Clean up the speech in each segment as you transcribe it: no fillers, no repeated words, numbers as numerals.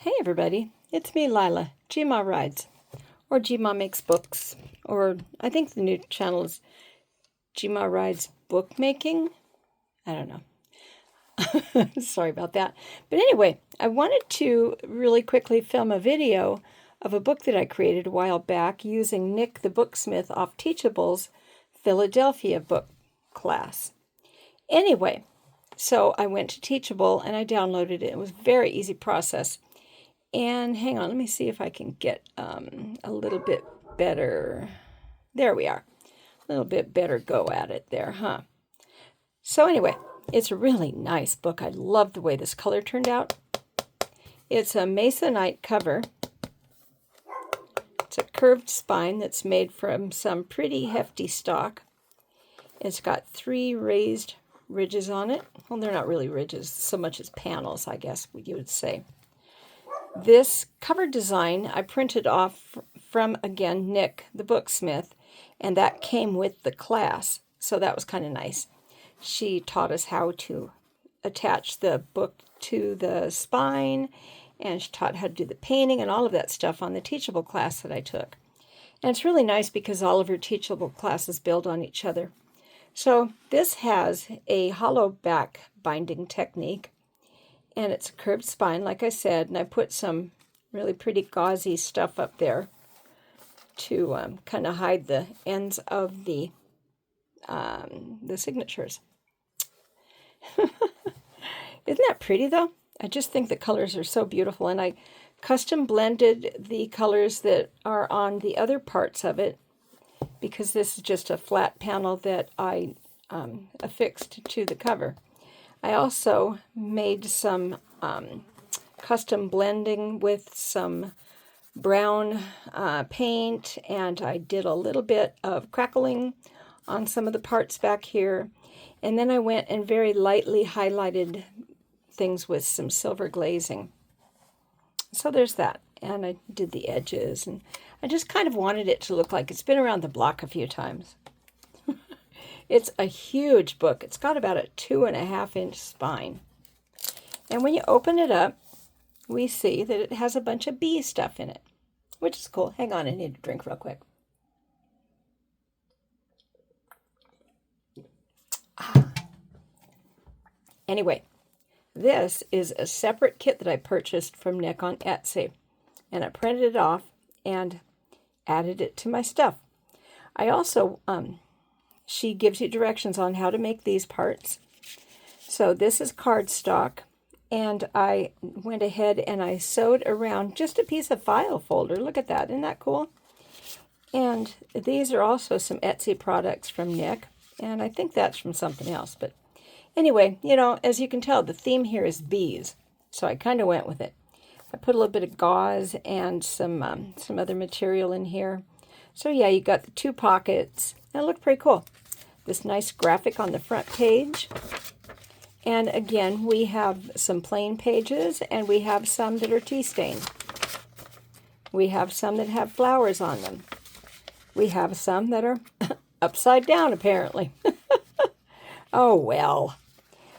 Hey everybody, it's me Lila, Gma Rides, or Gma Makes Books, or I think the new channel is Gma Rides Bookmaking. I don't know. Sorry about that. But anyway, I wanted to really quickly film a video of a book that I created a while back using Nick the Booksmith off Teachable's Philadelphia book class. Anyway, so I went to Teachable and I downloaded it. It was a very easy process. And hang on, let me see if I can get a little bit better. There we are. A little bit better go at it there, huh? So anyway, it's a really nice book. I love the way this color turned out. It's a masonite cover. It's a curved spine that's made from some pretty hefty stock. It's got 3 raised ridges on it. Well, they're not really ridges so much as panels, I guess you would say. This cover design I printed off from, again, Nick the Booksmith, and that came with the class, so that was kind of nice. She taught us how to attach the book to the spine, and she taught how to do the painting and all of that stuff on the Teachable class that I took. And it's really nice because all of her Teachable classes build on each other. So this has a hollow back binding technique. And it's a curved spine, like I said, and I put some really pretty gauzy stuff up there to kind of hide the ends of the signatures. Isn't that pretty, though? I just think the colors are so beautiful, and I custom blended the colors that are on the other parts of it because this is just a flat panel that I affixed to the cover. I also made some custom blending with some brown paint, and I did a little bit of crackling on some of the parts back here. And then I went and very lightly highlighted things with some silver glazing. So there's that. And I did the edges, and I just kind of wanted it to look like it's been around the block a few times. It's a huge book. It's got about a 2.5-inch spine. And when you open it up, we see that it has a bunch of bee stuff in it, which is cool. Hang on, I need to drink real quick. Anyway, this is a separate kit that I purchased from Nick on Etsy. And I printed it off and added it to my stuff. I also... she gives you directions on how to make these parts. So this is cardstock, and I went ahead and I sewed around just a piece of file folder. Look at that. Isn't that cool? And these are also some Etsy products from Nick, and I think that's from something else. But anyway, you know, as you can tell, the theme here is bees, so I kind of went with it. I put a little bit of gauze and some other material in here. So yeah, you got the 2 pockets. That looked pretty cool. This nice graphic on the front page. And again, we have some plain pages, and we have some that are tea stained. We have some that have flowers on them. We have some that are upside down, apparently. Oh, well.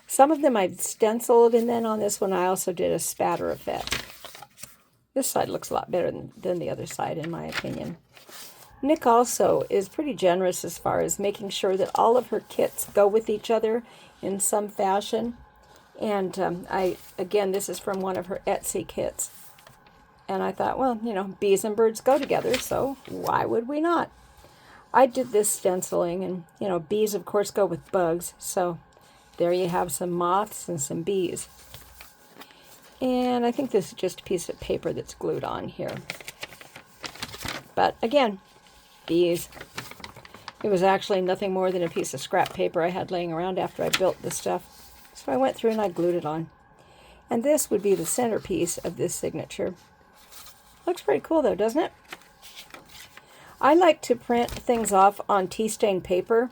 Some of them I've stenciled, and then on this one I also did a spatter effect. This side looks a lot better than the other side, in my opinion. Nick also is pretty generous as far as making sure that all of her kits go with each other in some fashion. And again, this is from one of her Etsy kits. And I thought, well, you know, bees and birds go together, so why would we not? I did this stenciling, and, you know, bees, of course, go with bugs. So there you have some moths and some bees. And I think this is just a piece of paper that's glued on here. But again, bees. It was actually nothing more than a piece of scrap paper I had laying around after I built this stuff. So I went through and I glued it on. And this would be the centerpiece of this signature. Looks pretty cool though, doesn't it? I like to print things off on tea stained paper.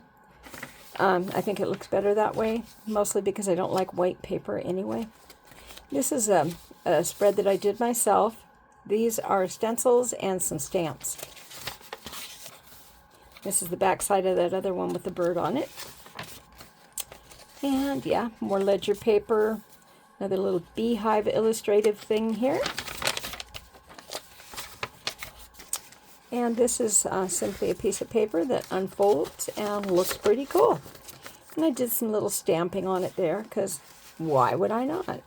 I think it looks better that way, mostly because I don't like white paper anyway. This is a spread that I did myself. These are stencils and some stamps. This is the back side of that other one with the bird on it. And yeah, more ledger paper. Another little beehive illustrative thing here. And this is simply a piece of paper that unfolds and looks pretty cool. And I did some little stamping on it there, because why would I not?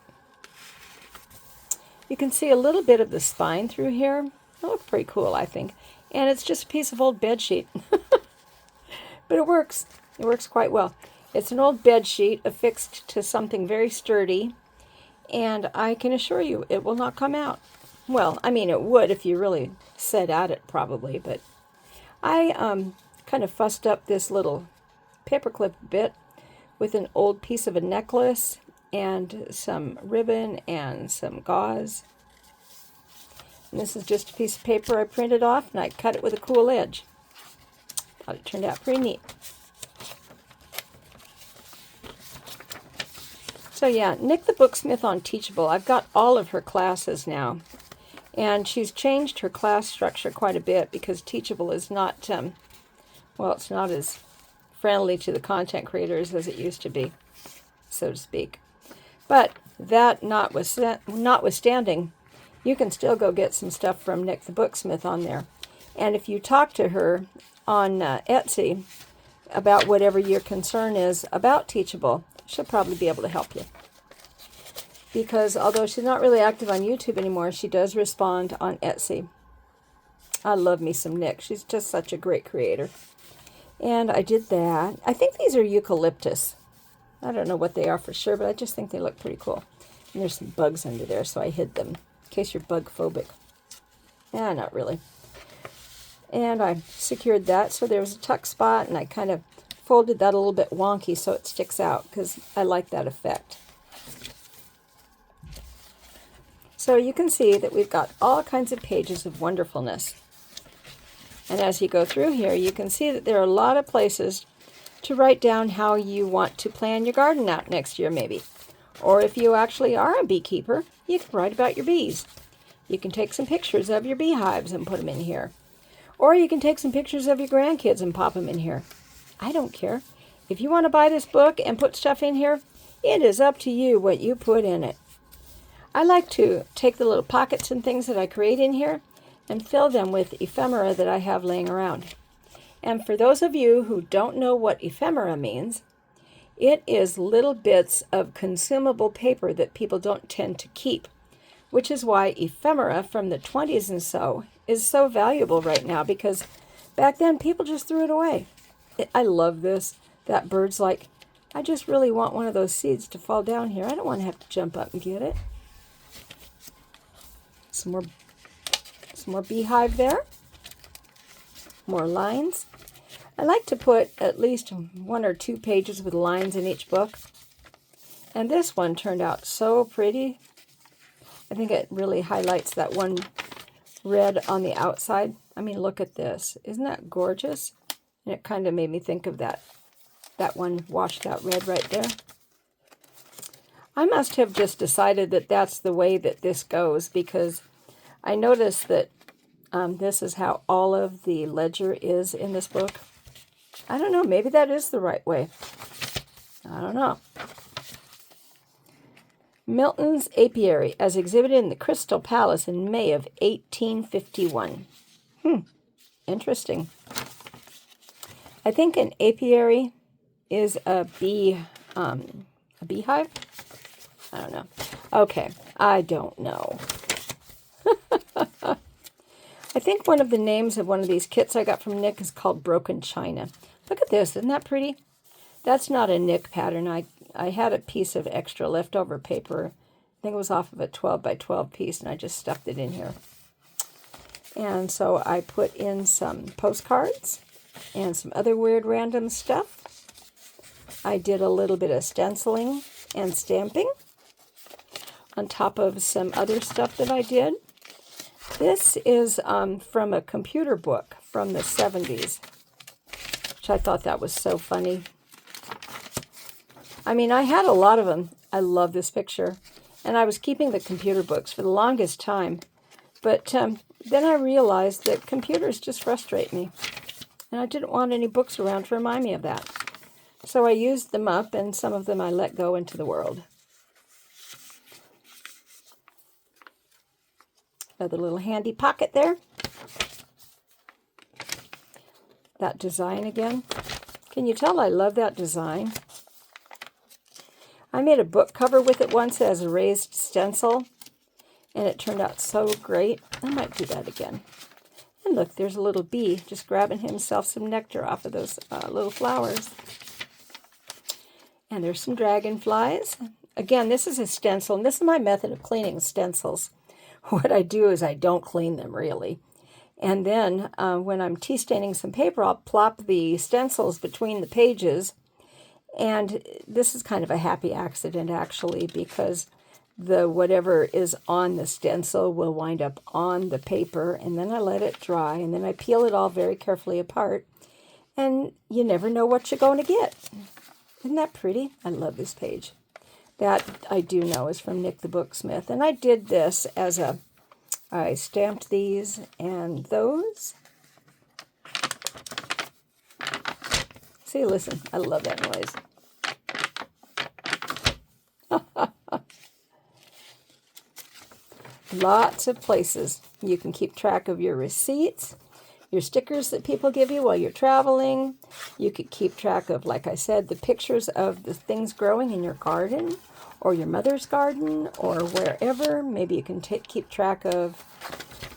You can see a little bit of the spine through here. It looks pretty cool, I think. And it's just a piece of old bed sheet. But it works. It works quite well. It's an old bed sheet affixed to something very sturdy. And I can assure you it will not come out. Well, I mean, it would if you really set at it, probably. But I kind of fussed up this little paperclip bit with an old piece of a necklace and some ribbon and some gauze. And this is just a piece of paper I printed off, and I cut it with a cool edge. Thought it turned out pretty neat. So yeah, Nick the Booksmith on Teachable. I've got all of her classes now. And she's changed her class structure quite a bit because Teachable is not, well, it's not as friendly to the content creators as it used to be, so to speak. But that notwithstanding, you can still go get some stuff from Nick the Booksmith on there. And if you talk to her on Etsy about whatever your concern is about Teachable, she'll probably be able to help you. Because although she's not really active on YouTube anymore, she does respond on Etsy. I love me some Nick. She's just such a great creator. And I did that. I think these are eucalyptus. I don't know what they are for sure, but I just think they look pretty cool. And there's some bugs under there, so I hid them in case you're bug phobic. Yeah, not really. And I secured that so there was a tuck spot, and I kind of folded that a little bit wonky so it sticks out because I like that effect. So you can see that we've got all kinds of pages of wonderfulness. And as you go through here, you can see that there are a lot of places to write down how you want to plan your garden out next year, maybe. Or if you actually are a beekeeper, you can write about your bees. You can take some pictures of your beehives and put them in here. Or you can take some pictures of your grandkids and pop them in here. I don't care. If you want to buy this book and put stuff in here, it is up to you what you put in it. I like to take the little pockets and things that I create in here and fill them with ephemera that I have laying around. And for those of you who don't know what ephemera means, it is little bits of consumable paper that people don't tend to keep, which is why ephemera from the 20s and so is so valuable right now, because back then people just threw it away. I love this. That bird's like, I just really want one of those seeds to fall down here. I don't want to have to jump up and get it. Some more beehive there. More lines. I like to put at least 1 or 2 pages with lines in each book. And this one turned out so pretty. I think it really highlights that one red on the outside. I mean, look at this. Isn't that gorgeous? And it kind of made me think of that one washed out red right there. I must have just decided that that's the way that this goes, because I noticed that this is how all of the ledger is in this book. I don't know, maybe that is the right way. I don't know. Milton's Apiary, as exhibited in the Crystal Palace in May of 1851. Interesting. I think an apiary is a beehive? I don't know. Okay, I don't know. I think one of the names of one of these kits I got from Nick is called Broken China. Look at this, isn't that pretty? That's not a Nick pattern. I had a piece of extra leftover paper. I think it was off of a 12 by 12 piece, and I just stuffed it in here. And so I put in some postcards and some other weird random stuff. I did a little bit of stenciling and stamping on top of some other stuff that I did. This is from a computer book from the 70s, which I thought that was so funny. I mean, I had a lot of them. I love this picture. And I was keeping the computer books for the longest time. But then I realized that computers just frustrate me. And I didn't want any books around to remind me of that. So I used them up, and some of them I let go into the world. Another little handy pocket there. that design again. Can you tell I love that design? I made a book cover with it once as a raised stencil, and it turned out so great. I might do that again. And look, there's a little bee just grabbing himself some nectar off of those little flowers. And there's some dragonflies. Again, this is a stencil, and this is my method of cleaning stencils. What I do is I don't clean them, really. And then when I'm tea staining some paper, I'll plop the stencils between the pages. And this is kind of a happy accident, actually, because the whatever is on the stencil will wind up on the paper, and then I let it dry, and then I peel it all very carefully apart, and you never know what you're going to get. Isn't that pretty? I love this page. That I do know is from Nick the Booksmith, and I did this as I stamped these and those. See, listen, I love that noise. Lots of places you can keep track of your receipts, your stickers that people give you while you're traveling. You could keep track of, like I said, the pictures of the things growing in your garden or your mother's garden or wherever. Maybe you can keep track of,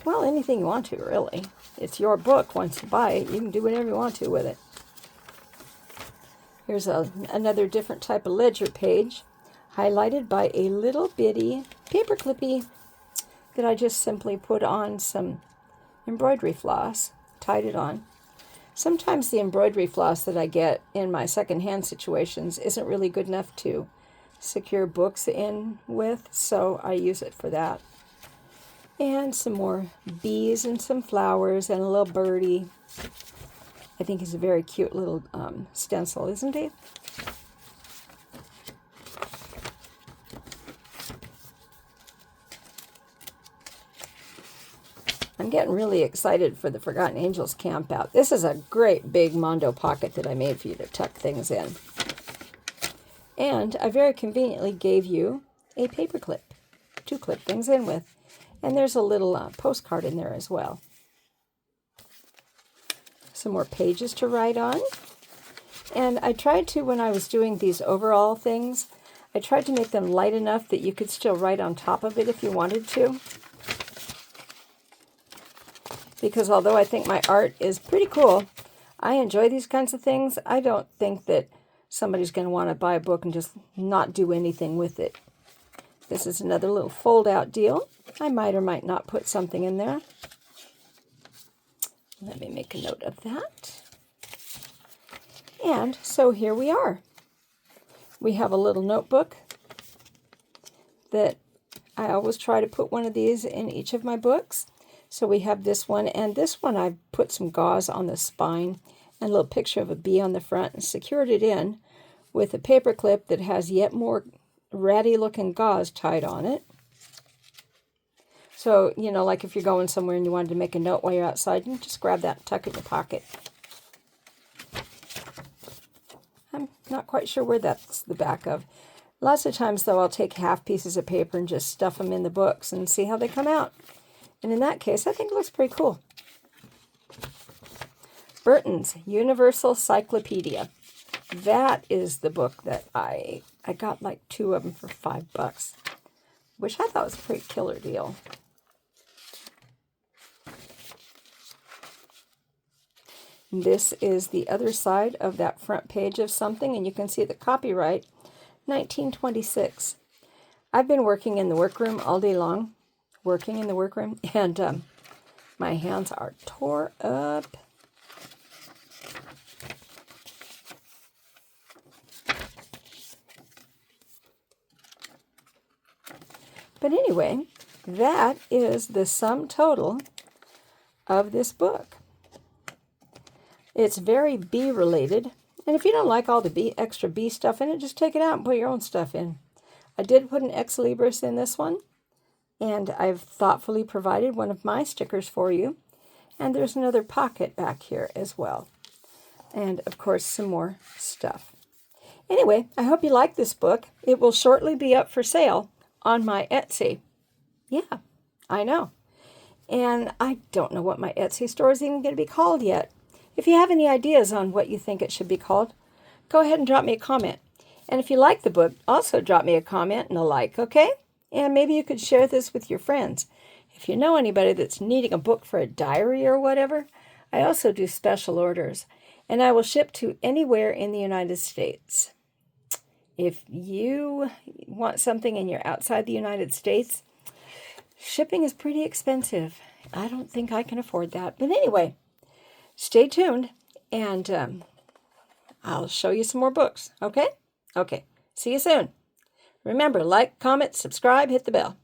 well, anything you want to, really. It's your book. Once you buy it, you can do whatever you want to with it. Here's another different type of ledger page, highlighted by a little bitty paper clippy that I just simply put on some embroidery floss, tied it on. Sometimes the embroidery floss that I get in my secondhand situations isn't really good enough to secure books in with, so I use it for that. And some more bees and some flowers and a little birdie. I think he's a very cute little stencil, isn't he? I'm getting really excited for the Forgotten Angels camp out. This is a great big Mondo pocket that I made for you to tuck things in. And I very conveniently gave you a paper clip to clip things in with. And there's a little postcard in there as well. Some more pages to write on. And I tried to, when I was doing these overall things, I tried to make them light enough that you could still write on top of it if you wanted to. Because although I think my art is pretty cool, I enjoy these kinds of things. I don't think that somebody's going to want to buy a book and just not do anything with it. This is another little fold-out deal. I might or might not put something in there. Let me make a note of that. And so here we are. We have a little notebook that I always try to put one of these in each of my books. So we have this one, and this one I've put some gauze on the spine and a little picture of a bee on the front and secured it in with a paper clip that has yet more ratty looking gauze tied on it. So, you know, like if you're going somewhere and you wanted to make a note while you're outside, you can just grab that and tuck it in your pocket. I'm not quite sure where that's the back of. Lots of times, though, I'll take half pieces of paper and just stuff them in the books and see how they come out. And in that case, I think it looks pretty cool. Burton's Universal Cyclopedia. That is the book that I got like 2 of them for $5, which I thought was a pretty killer deal. This is the other side of that front page of something, and you can see the copyright, 1926. I've been working in the workroom all day long, and my hands are tore up. But anyway, that is the sum total of this book. It's very bee related, and if you don't like all the extra bee stuff in it, just take it out and put your own stuff in. I did put an ex libris in this one, and I've thoughtfully provided one of my stickers for you. And there's another pocket back here as well. And, of course, some more stuff. Anyway, I hope you like this book. It will shortly be up for sale on my Etsy. Yeah, I know. And I don't know what my Etsy store is even going to be called yet. If you have any ideas on what you think it should be called, go ahead and drop me a comment. And if you like the book, also drop me a comment and a like, okay? And maybe you could share this with your friends. If you know anybody that's needing a book for a diary or whatever, I also do special orders, and I will ship to anywhere in the United States. If you want something and you're outside the United States, shipping is pretty expensive. I don't think I can afford that. But anyway, stay tuned, and I'll show you some more books, okay? Okay, see you soon. Remember, like, comment, subscribe, hit the bell.